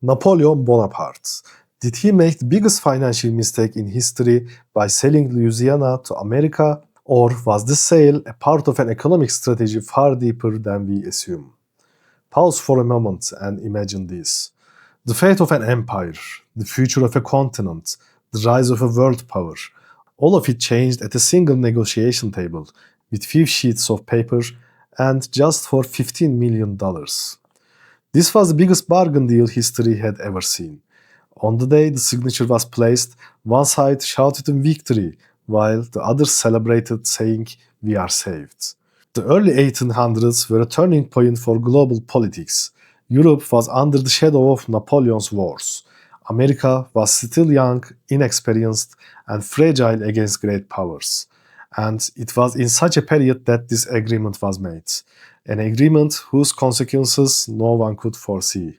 Napoleon Bonaparte. Did he make the biggest financial mistake in history by selling Louisiana to America, or was this sale a part of an economic strategy far deeper than we assume? Pause for a moment and imagine this. The fate of an empire, the future of a continent, the rise of a world power, all of it changed at a single negotiation table with few sheets of paper and just for $15 million. This was the biggest bargain deal history had ever seen. On the day the signature was placed, one side shouted in victory, while the others celebrated, saying, "We are saved." The early 1800s were a turning point for global politics. Europe was under the shadow of Napoleon's wars. America was still young, inexperienced, and fragile against great powers. And it was in such a period that this agreement was made. An agreement whose consequences no one could foresee.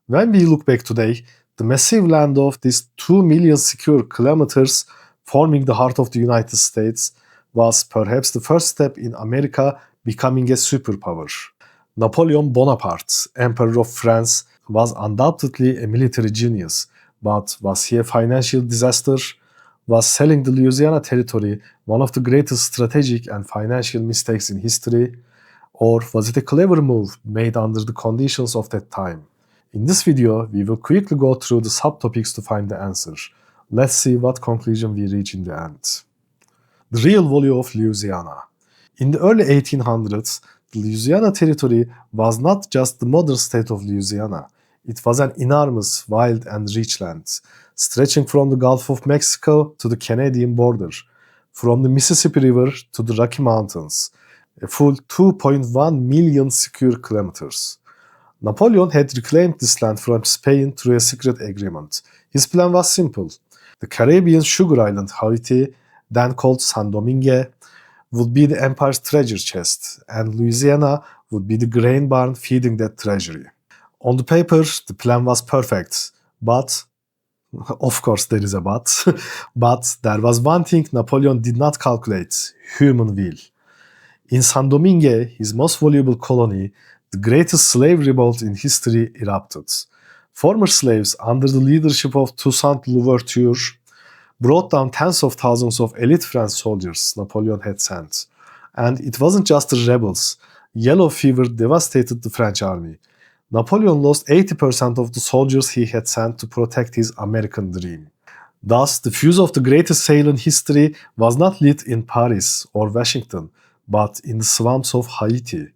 When we look back today, the massive land of these 2 million square kilometers forming the heart of the United States was perhaps the first step in America becoming a superpower. Napoleon Bonaparte, Emperor of France, was undoubtedly a military genius, but was he a financial disaster? Was selling the Louisiana Territory one of the greatest strategic and financial mistakes in history? Or was it a clever move made under the conditions of that time? In this video, we will quickly go through the subtopics to find the answer. Let's see what conclusion we reach in the end. The real value of Louisiana. In the early 1800s, the Louisiana Territory was not just the modern state of Louisiana. It was an enormous, wild and rich land, stretching from the Gulf of Mexico to the Canadian border, from the Mississippi River to the Rocky Mountains, a full 2.1 million square kilometers. Napoleon had reclaimed this land from Spain through a secret agreement. His plan was simple. The Caribbean sugar island Haiti, then called Saint-Domingue, would be the empire's treasure chest, and Louisiana would be the grain barn feeding that treasury. On the paper, the plan was perfect, but, of course there is a but, but there was one thing Napoleon did not calculate: human will. In Saint-Domingue, his most valuable colony, the greatest slave revolt in history erupted. Former slaves, under the leadership of Toussaint Louverture, brought down tens of thousands of elite French soldiers Napoleon had sent. And it wasn't just the rebels. Yellow fever devastated the French army. Napoleon lost 80% of the soldiers he had sent to protect his American dream. Thus, the fuse of the greatest sale in history was not lit in Paris or Washington, but in the swamps of Haiti.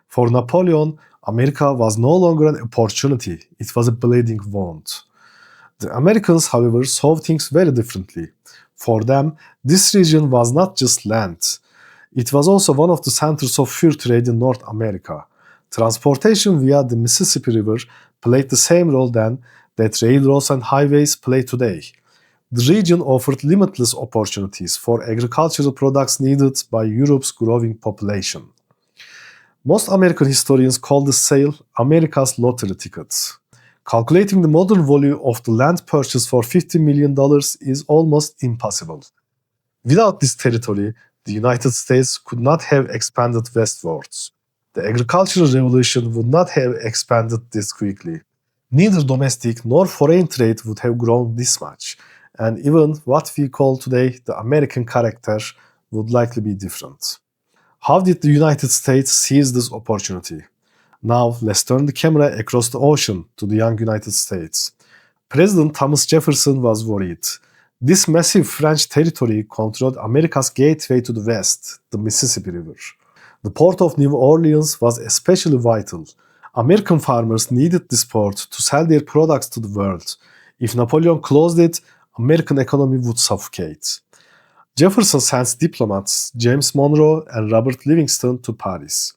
For Napoleon, America was no longer an opportunity, it was a bleeding wound. The Americans, however, saw things very differently. For them, this region was not just land. It was also one of the centers of fur trade in North America. Transportation via the Mississippi River played the same role then that railroads and highways play today. The region offered limitless opportunities for agricultural products needed by Europe's growing population. Most American historians call this sale America's lottery tickets. Calculating the modern value of the land purchase for $50 million is almost impossible. Without this territory, the United States could not have expanded westwards. The agricultural revolution would not have expanded this quickly. Neither domestic nor foreign trade would have grown this much, and even what we call today the American character would likely be different. How did the United States seize this opportunity? Now, let's turn the camera across the ocean to the young United States. President Thomas Jefferson was worried. This massive French territory controlled America's gateway to the west, the Mississippi River. The port of New Orleans was especially vital. American farmers needed this port to sell their products to the world. If Napoleon closed it, American economy would suffocate. Jefferson sent diplomats James Monroe and Robert Livingston to Paris.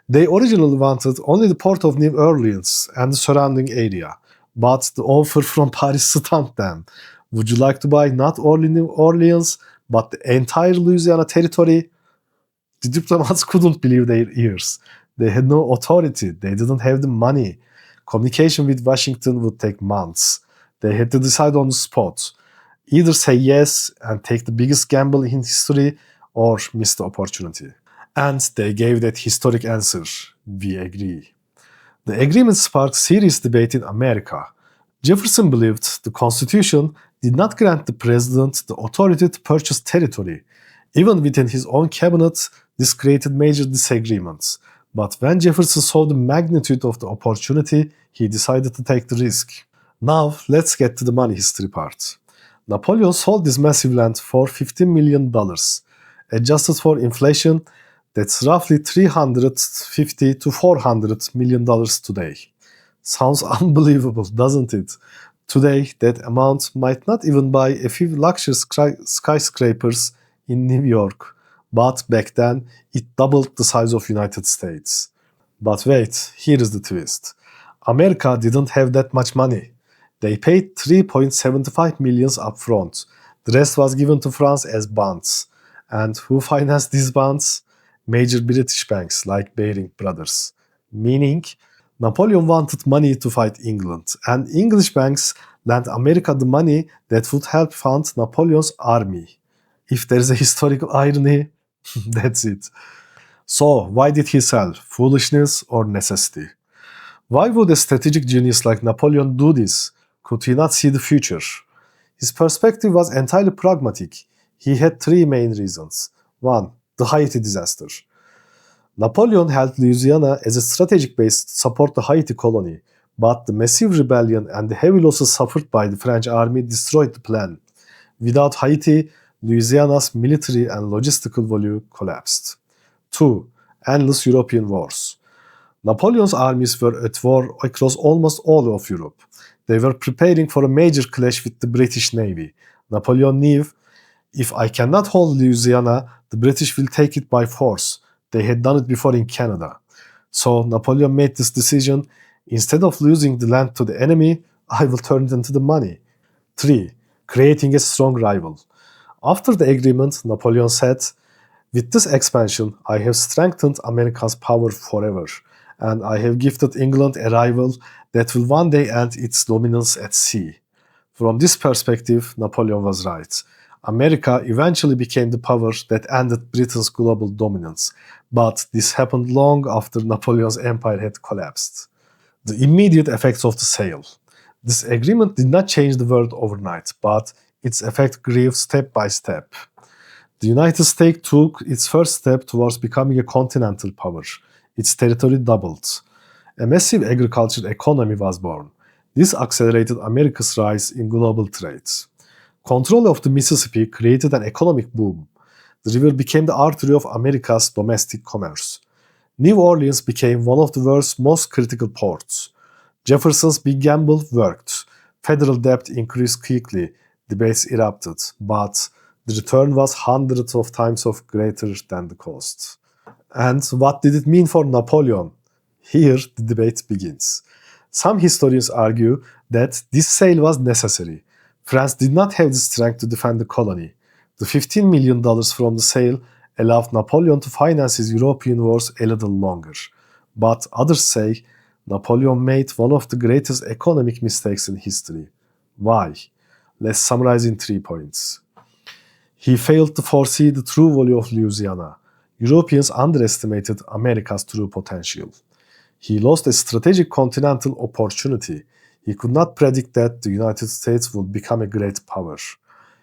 They originally wanted only the port of New Orleans and the surrounding area, but the offer from Paris stumped them. Would you like to buy not only New Orleans, but the entire Louisiana Territory? The diplomats couldn't believe their ears. They had no authority, they didn't have the money. Communication with Washington would take months. They had to decide on the spot. Either say yes and take the biggest gamble in history, or miss the opportunity. And they gave that historic answer: we agree. The agreement sparked serious debate in America. Jefferson believed the Constitution did not grant the president the authority to purchase territory. Even within his own cabinet, this created major disagreements. But when Jefferson saw the magnitude of the opportunity, he decided to take the risk. Now, let's get to the money history part. Napoleon sold this massive land for $15 million. Adjusted for inflation, that's roughly $350 to $400 million today. Sounds unbelievable, doesn't it? Today, that amount might not even buy a few luxury skyscrapers in New York, but back then, it doubled the size of United States. But wait, here is the twist. America didn't have that much money. They paid 3.75 million upfront. The rest was given to France as bonds. And who financed these bonds? Major British banks like Baring Brothers. Meaning, Napoleon wanted money to fight England, and English banks lent America the money that would help fund Napoleon's army. If there is a historical irony, that's it. So, why did he sell? Foolishness or necessity? Why would a strategic genius like Napoleon do this? Could he not see the future? His perspective was entirely pragmatic. He had three main reasons. 1. The Haiti disaster. Napoleon held Louisiana as a strategic base to support the Haiti colony, but the massive rebellion and the heavy losses suffered by the French army destroyed the plan. Without Haiti, Louisiana's military and logistical value collapsed. 2. Endless European wars. Napoleon's armies were at war across almost all of Europe. They were preparing for a major clash with the British Navy. Napoleon knew, if I cannot hold Louisiana, the British will take it by force. They had done it before in Canada. So Napoleon made this decision, instead of losing the land to the enemy, I will turn it into the money. 3. Creating a strong rival. After the agreement, Napoleon said, with this expansion, I have strengthened America's power forever, and I have gifted England a rival that will one day end its dominance at sea. From this perspective, Napoleon was right. America eventually became the power that ended Britain's global dominance, but this happened long after Napoleon's empire had collapsed. The immediate effects of the sale. This agreement did not change the world overnight, but its effect grew step by step. The United States took its first step towards becoming a continental power. Its territory doubled. A massive agricultural economy was born. This accelerated America's rise in global trade. Control of the Mississippi created an economic boom. The river became the artery of America's domestic commerce. New Orleans became one of the world's most critical ports. Jefferson's big gamble worked. Federal debt increased quickly. Debates erupted, but the return was hundreds of times greater than the cost. And what did it mean for Napoleon? Here the debate begins. Some historians argue that this sale was necessary. France did not have the strength to defend the colony. The $15 million from the sale allowed Napoleon to finance his European wars a little longer. But others say Napoleon made one of the greatest economic mistakes in history. Why? Let's summarize in 3 points. He failed to foresee the true value of Louisiana. Europeans underestimated America's true potential. He lost a strategic continental opportunity. He could not predict that the United States would become a great power.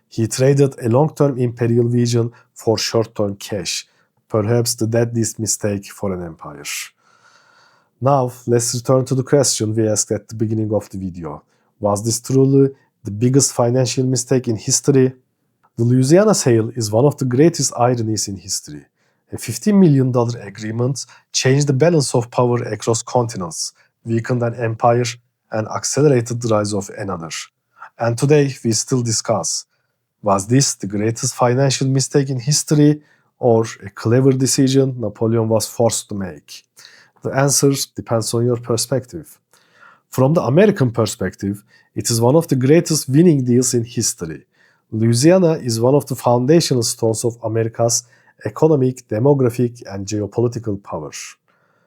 He traded a long-term imperial vision for short-term cash, perhaps the deadliest mistake for an empire. Now, let's return to the question we asked at the beginning of the video. Was this truly the biggest financial mistake in history? The Louisiana sale is one of the greatest ironies in history. A $15 million agreement changed the balance of power across continents, weakened an empire, and accelerated the rise of another. And today we still discuss, was this the greatest financial mistake in history or a clever decision Napoleon was forced to make? The answer depends on your perspective. From the American perspective, it is one of the greatest winning deals in history. Louisiana is one of the foundational stones of America's economic, demographic, and geopolitical power.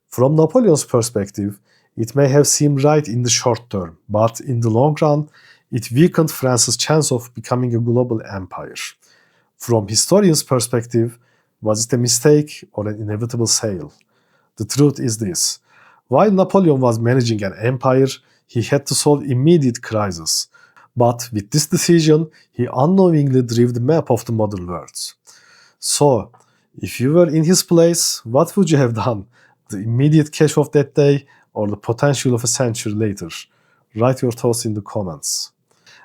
From Napoleon's perspective, it may have seemed right in the short term, but in the long run, it weakened France's chance of becoming a global empire. From historians' perspective, was it a mistake or an inevitable sale? The truth is this. While Napoleon was managing an empire, he had to solve immediate crisis. But with this decision, he unknowingly drew the map of the modern world. So, if you were in his place, what would you have done? The immediate cash of that day or the potential of a century later? Write your thoughts in the comments.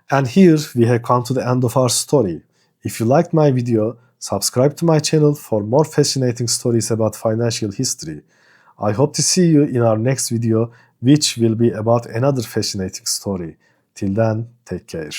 And here we have come to the end of our story. If you liked my video, subscribe to my channel for more fascinating stories about financial history. I hope to see you in our next video, which will be about another fascinating story. Till then, take care.